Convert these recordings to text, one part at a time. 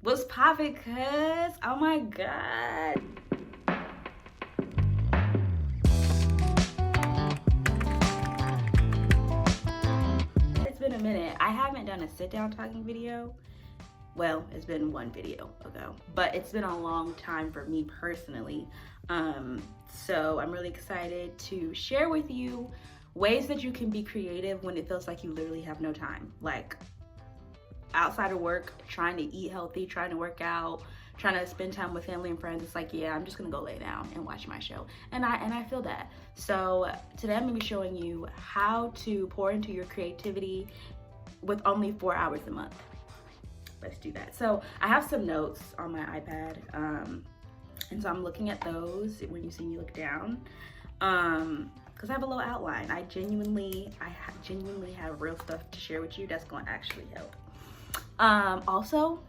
What's poppin', cuz? Oh my god. It's been a minute. I haven't done a sit down talking video. Well, it's been one video ago, but it's been a long time for me personally. So I'm really excited to share with you ways that you can be creative when it feels like you literally have no time. Like outside of work, trying to eat healthy, trying to work out, trying to spend time with family and friends. It's like, yeah, I'm just gonna go lay down and watch my show. And I feel that. So today I'm gonna be showing you how to pour into your creativity with only 4 hours a month. Let's do that. So I have some notes on my iPad. And so I'm looking at those when you see me look down. Because I have a little outline. I genuinely have real stuff to share with you that's going to actually help. Also,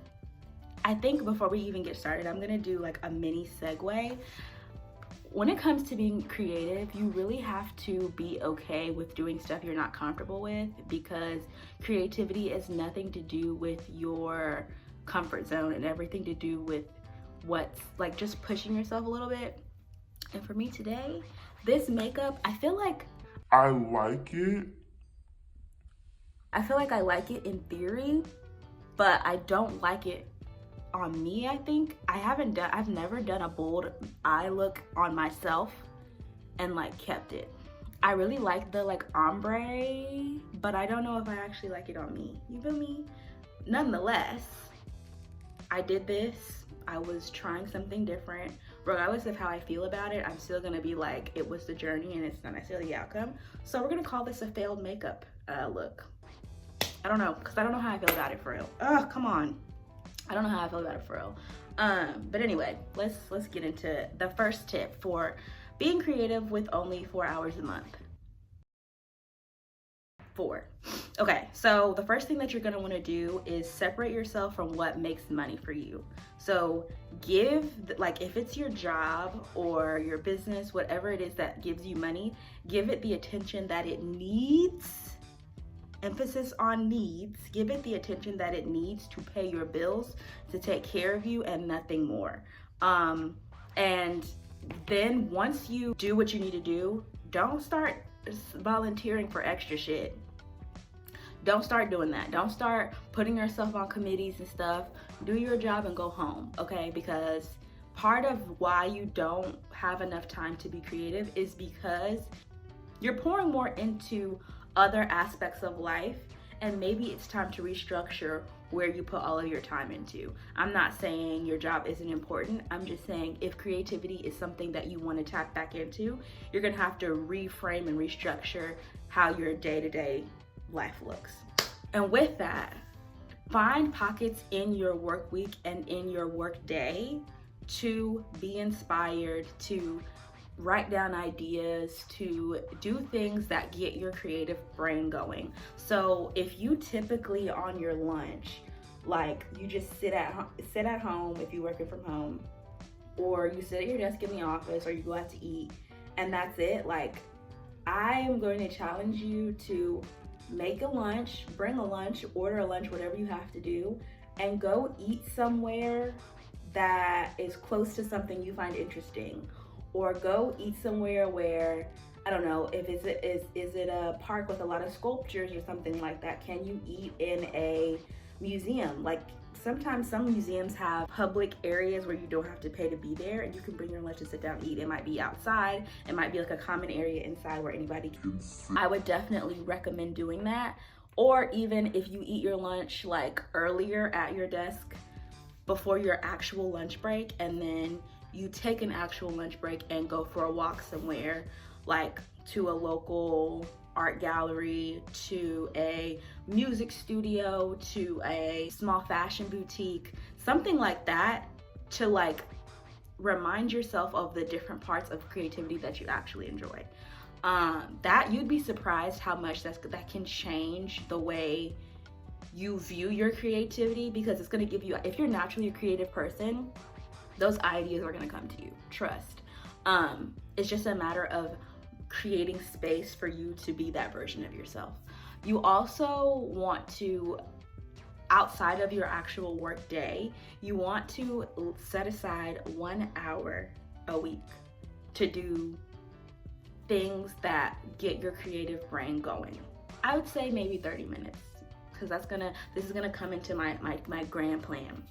I think before we even get started, I'm gonna do like a mini segue. When it comes to being creative, you really have to be okay with doing stuff you're not comfortable with, because creativity is nothing to do with your comfort zone and everything to do with what's like just pushing yourself a little bit. And for me today, this makeup, I feel like I like it in theory, but I don't like it on me. I think I've never done a bold eye look on myself and like kept it. I really like the like ombre, but I don't know if I actually like it on me. You feel me? Nonetheless, I did this. I was trying something different. Regardless of how I feel about it, I'm still gonna be like, it was the journey and it's not necessarily the outcome. So we're gonna call this a failed makeup look. I don't know, because I don't know how I feel about it for real. Oh, come on. I don't know how I feel about it for real. But anyway, let's get into the first tip for being creative with only 4 hours a month. 4. Okay, so the first thing that you're gonna wanna do is separate yourself from what makes money for you. So like if it's your job or your business, whatever it is that gives you money, give it the attention that it needs. Emphasis on needs. Give it the attention that it needs to pay your bills, to take care of you, and nothing more. And then once you do what you need to do, don't start volunteering for extra shit. Don't start doing that. Don't start putting yourself on committees and stuff. Do your job and go home, okay? Because part of why you don't have enough time to be creative is because you're pouring more into other aspects of life, and maybe it's time to restructure where you put all of your time into. I'm not saying your job isn't important. I'm just saying if creativity is something that you want to tap back into, you're gonna have to reframe and restructure how your day-to-day life looks. And with that, find pockets in your work week and in your work day to be inspired, to write down ideas, to do things that get your creative brain going. So if you typically on your lunch, like you just sit at home if you're working from home, or you sit at your desk in the office, or you go out to eat, and that's it, like I am going to challenge you to make a lunch, bring a lunch, order a lunch, whatever you have to do, and go eat somewhere that is close to something you find interesting. Or go eat somewhere where, I don't know, if is it a park with a lot of sculptures or something like that? Can you eat in a museum? Like sometimes some museums have public areas where you don't have to pay to be there, and you can bring your lunch and sit down and eat. It might be outside. It might be like a common area inside where anybody can sit. I would definitely recommend doing that. Or even if you eat your lunch like earlier at your desk before your actual lunch break, and then you take an actual lunch break and go for a walk somewhere, like to a local art gallery, to a music studio, to a small fashion boutique, something like that, to like remind yourself of the different parts of creativity that you actually enjoy. That you'd be surprised how much that can change the way you view your creativity, because it's gonna give you, if you're naturally a creative person, those ideas are gonna come to you, trust. It's just a matter of creating space for you to be that version of yourself. You also want to outside of your actual work day, you want to set aside 1 hour a week to do things that get your creative brain going. I would say maybe 30 minutes, because this is gonna come into my grand plan.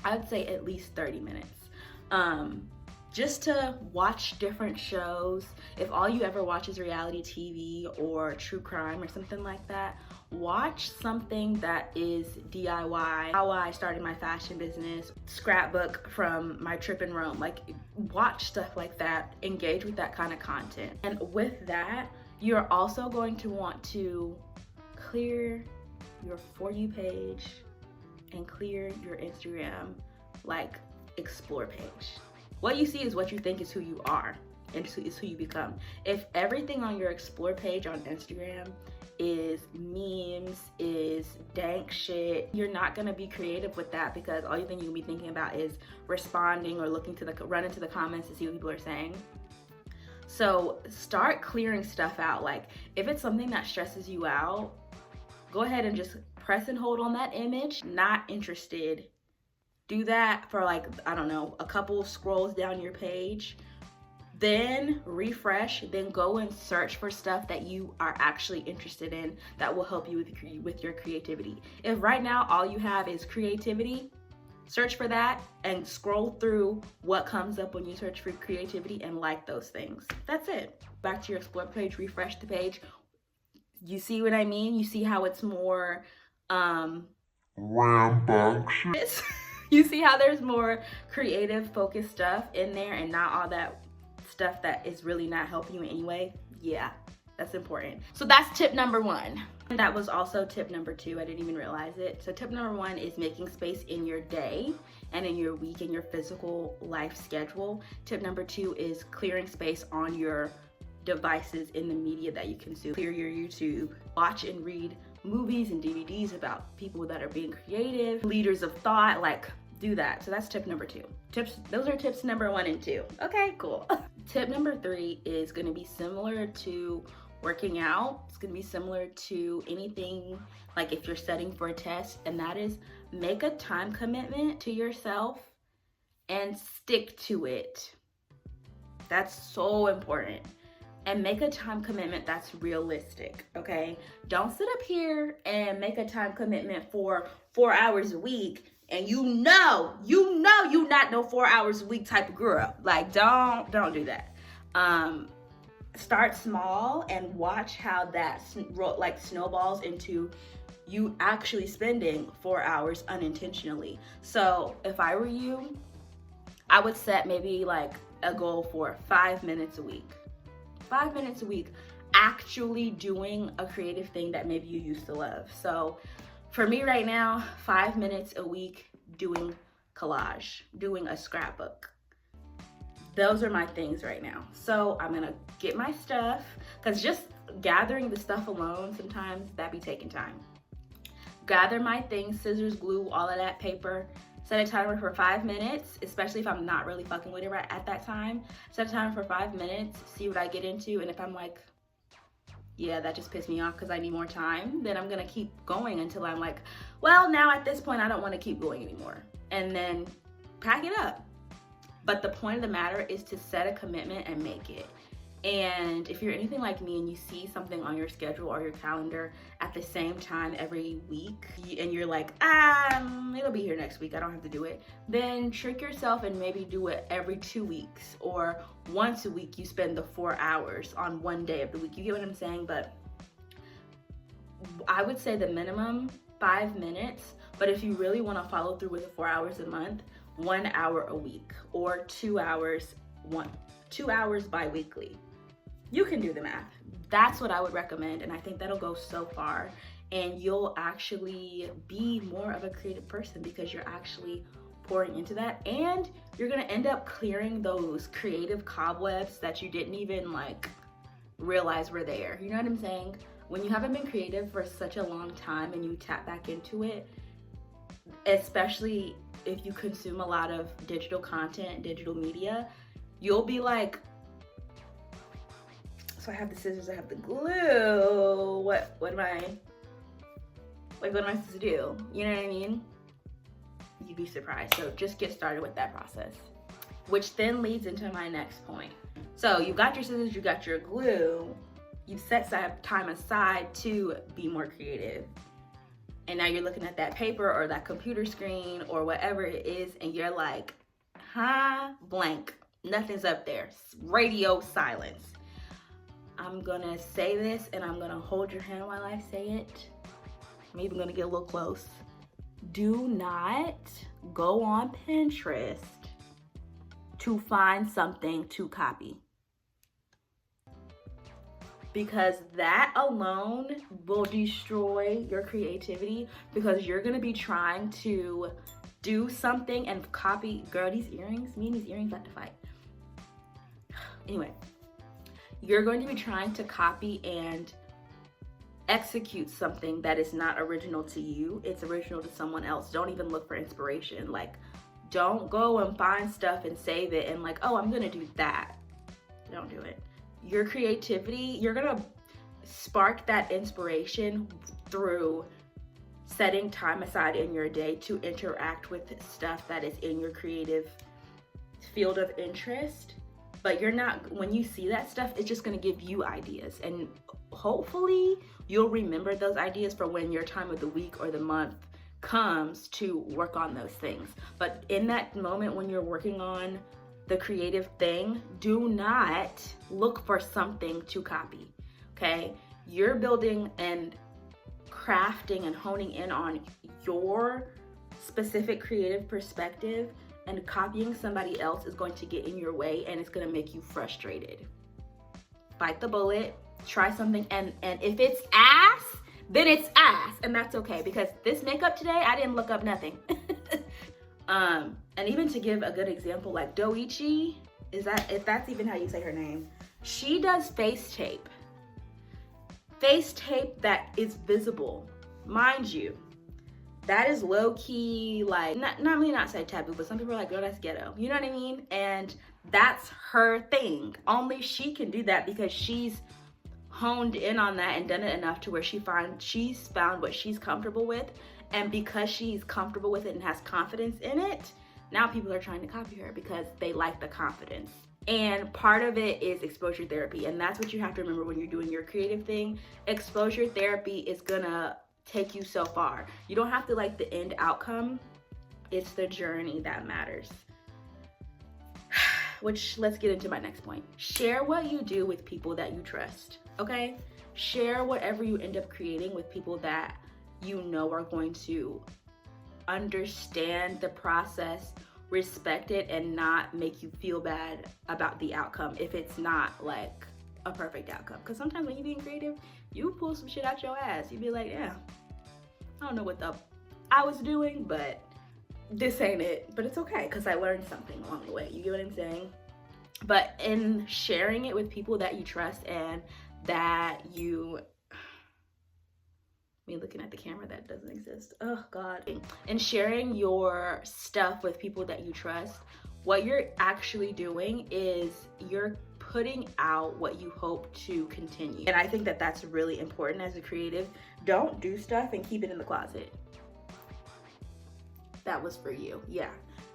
I would say at least 30 minutes. Just to watch different shows. If all you ever watch is reality TV or true crime or something like that, watch something that is DIY. How I started my fashion business, scrapbook from my trip in Rome. Like, watch stuff like that, engage with that kind of content. And with that, you're also going to want to clear your For You page and clear your Instagram, like, explore page. What you see is what you think is who you are and is who you become. If everything on your explore page on Instagram is memes, is dank shit, you're not gonna be creative with that, because all you think you can be thinking about is responding or running to the comments to see what people are saying. So start clearing stuff out. Like, if it's something that stresses you out, go ahead and just press and hold on that image. Not interested. Do that for, like, I don't know, a couple scrolls down your page, then refresh, then go and search for stuff that you are actually interested in that will help you with your creativity. If right now all you have is creativity, search for that and scroll through what comes up when you search for creativity and like those things. That's it. Back to your explore page, refresh the page. You see what I mean? You see how it's more rambunctious. You see how there's more creative focused stuff in there and not all that stuff that is really not helping you in any way? Yeah, that's important. So that's tip number 1. And that was also tip number 2. I didn't even realize it. So tip number 1 is making space in your day and in your week and your physical life schedule. Tip number 2 is clearing space on your devices in the media that you consume. Clear your YouTube. Watch and read movies and DVDs about people that are being creative, leaders of thought. Like, do that. So that's tip number 2. Those are tips number 1 and 2. Okay, cool. Tip number 3 is going to be similar to working out. It's going to be similar to anything, like if you're studying for a test, and that is make a time commitment to yourself and stick to it. That's so important. And make a time commitment that's realistic, okay? Don't sit up here and make a time commitment for 4 hours a week and you know you not no 4 hours a week type of girl. Like, don't do that. Start small and watch how that like snowballs into you actually spending 4 hours unintentionally. So if I were you, I would set maybe like a goal for 5 minutes a week. 5 minutes a week actually doing a creative thing that maybe you used to love. So for me right now, 5 minutes a week doing collage, doing a scrapbook. Those are my things right now. So I'm gonna get my stuff, because just gathering the stuff alone, sometimes that be taking time. Gather my things, scissors, glue, all of that, paper. Set a timer for 5 minutes, especially if I'm not really fucking with it right at that time. Set a timer for 5 minutes, see what I get into, and if I'm like, yeah, that just pissed me off because I need more time, then I'm gonna keep going until I'm like, well, now at this point, I don't wanna keep going anymore. And then pack it up. But the point of the matter is to set a commitment and make it. And if you're anything like me and you see something on your schedule or your calendar at the same time every week, and you're like, it'll be here next week, I don't have to do it, then trick yourself and maybe do it every 2 weeks, or once a week you spend the 4 hours on one day of the week. You get what I'm saying? But I would say the minimum 5 minutes, but if you really want to follow through with the 4 hours a month, 1 hour a week, or 2 hours bi-weekly. You can do the math. That's what I would recommend, and I think that'll go so far, and you'll actually be more of a creative person because you're actually pouring into that, and you're gonna end up clearing those creative cobwebs that you didn't even like realize were there. You know what I'm saying? When you haven't been creative for such a long time and you tap back into it, especially if you consume a lot of digital content, digital media, you'll be like, so I have the scissors, I have the glue. What am I? Like, what am I supposed to do? You know what I mean? You'd be surprised. So just get started with that process, which then leads into my next point. So you got your scissors, you got your glue, you set time aside to be more creative. And now you're looking at that paper or that computer screen or whatever it is, and you're like, blank. Nothing's up there. Radio silence. I'm gonna say this and I'm gonna hold your hand while I say it. I'm even gonna get a little close. Do not go on Pinterest to find something to copy, because that alone will destroy your creativity, because you're gonna be trying to do something and copy. Girl, these earrings, me and these earrings about to fight. Anyway, you're going to be trying to copy and execute something that is not original to you. It's original to someone else. Don't even look for inspiration. Like, don't go and find stuff and save it and like, oh, I'm gonna do that. Don't do it. Your creativity, you're gonna spark that inspiration through setting time aside in your day to interact with stuff that is in your creative field of interest. But you're not, when you see that stuff, it's just gonna give you ideas, and hopefully you'll remember those ideas for when your time of the week or the month comes to work on those things. But in that moment when you're working on the creative thing, do not look for something to copy, okay? You're building and crafting and honing in on your specific creative perspective, and copying somebody else is going to get in your way and it's gonna make you frustrated. Bite the bullet, try something, and if it's ass, then it's ass, and that's okay, because this makeup today, I didn't look up nothing. And even to give a good example, like Doichi, if that's even how you say her name, she does face tape that is visible. Mind you, that is low-key, like, not say taboo, but some people are like, girl, that's ghetto. You know what I mean? And that's her thing. Only she can do that because she's honed in on that and done it enough to where she's found what she's comfortable with. And because she's comfortable with it and has confidence in it, now people are trying to copy her because they like the confidence. And part of it is exposure therapy. And that's what you have to remember when you're doing your creative thing. Exposure therapy is gonna take you so far. You don't have to like the end outcome. It's the journey that matters. Which, let's get into my next point. Share what you do with people that you trust, okay? Share whatever you end up creating with people that you know are going to understand the process, respect it, and not make you feel bad about the outcome if it's not like a perfect outcome. Because sometimes when you're being creative, you pull some shit out your ass. You be like, yeah, I don't know what I was doing, but this ain't it. But it's okay, because I learned something along the way. You get what I'm saying? But in sharing it with people that you trust and that you, me looking at the camera that doesn't exist. Oh God. And sharing your stuff with people that you trust, what you're actually doing is you're putting out what you hope to continue. And I think that that's really important as a creative. Don't do stuff and keep it in the closet. That was for you, yeah.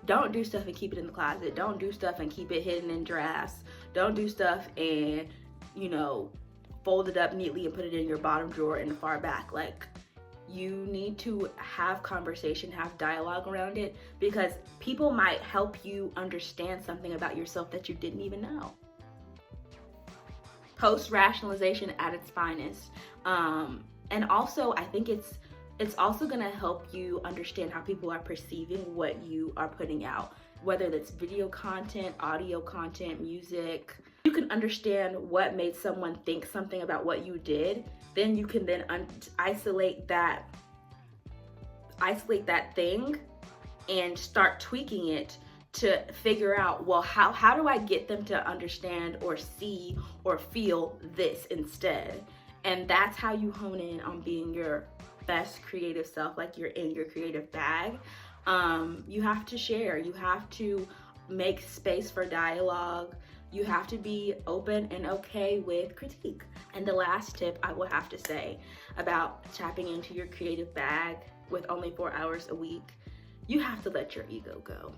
Don't do stuff and keep it in the closet. Don't do stuff and keep it hidden in drafts. Don't do stuff and, you know, fold it up neatly and put it in your bottom drawer in the far back. Like, you need to have conversation, have dialogue around it, because people might help you understand something about yourself that you didn't even know. Post-rationalization at its finest. And also, I think it's also gonna help you understand how people are perceiving what you are putting out, whether that's video content, audio content, music. You can understand what made someone think something about what you did. Then you can then isolate that thing and start tweaking it to figure out, well, how do I get them to understand or see or feel this instead? And that's how you hone in on being your best creative self, like you're in your creative bag. You have to share, you have to make space for dialogue, you have to be open and okay with critique. And the last tip I will have to say about tapping into your creative bag with only 4 hours a week, you have to let your ego go.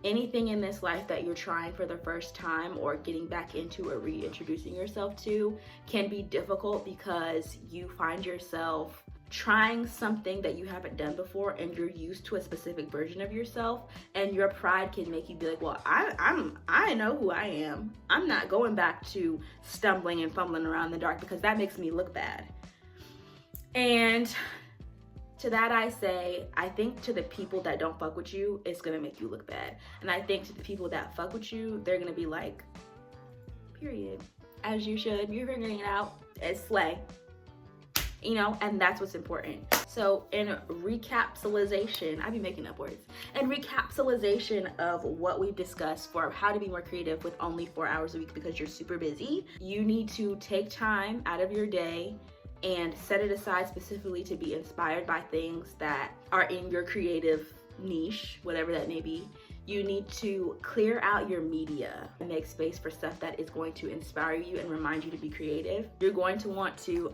Anything in this life that you're trying for the first time or getting back into or reintroducing yourself to can be difficult because you find yourself trying something that you haven't done before and you're used to a specific version of yourself, and your pride can make you be like, well, I know who I am. I'm not going back to stumbling and fumbling around in the dark because that makes me look bad. And to that I say, I think to the people that don't fuck with you, it's gonna make you look bad. And I think to the people that fuck with you, they're gonna be like, period. As you should, you're figuring it out, it's slay. You know, and that's what's important. So in recapitalization, I be making up words. In recapitalization of what we've discussed for how to be more creative with only 4 hours a week because you're super busy, you need to take time out of your day and set it aside specifically to be inspired by things that are in your creative niche, whatever that may be. You need to clear out your media and make space for stuff that is going to inspire you and remind you to be creative. You're going to want to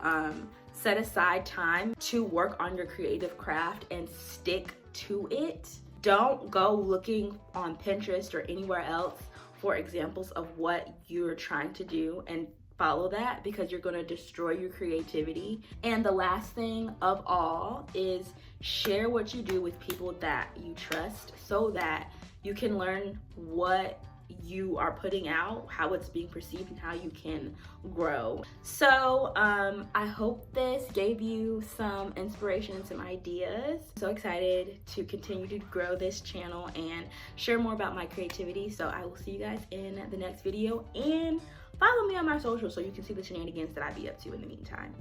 set aside time to work on your creative craft and stick to it. Don't go looking on Pinterest or anywhere else for examples of what you're trying to do and follow that, because you're going to destroy your creativity. And the last thing of all is share what you do with people that you trust so that you can learn what you are putting out, how it's being perceived, and how you can grow. So I hope this gave you some inspiration and some ideas. So excited to continue to grow this channel and share more about my creativity. So I will see you guys in the next video, and follow me on my socials so you can see the shenanigans that I be up to in the meantime.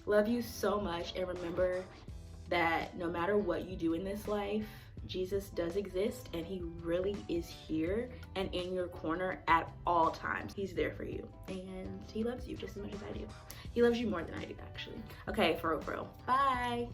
Love you so much, and remember that no matter what you do in this life, Jesus does exist, and he really is here and in your corner at all times. He's there for you, and he loves you just as much as I do. He loves you more than I do, actually. Okay, for real. Bye.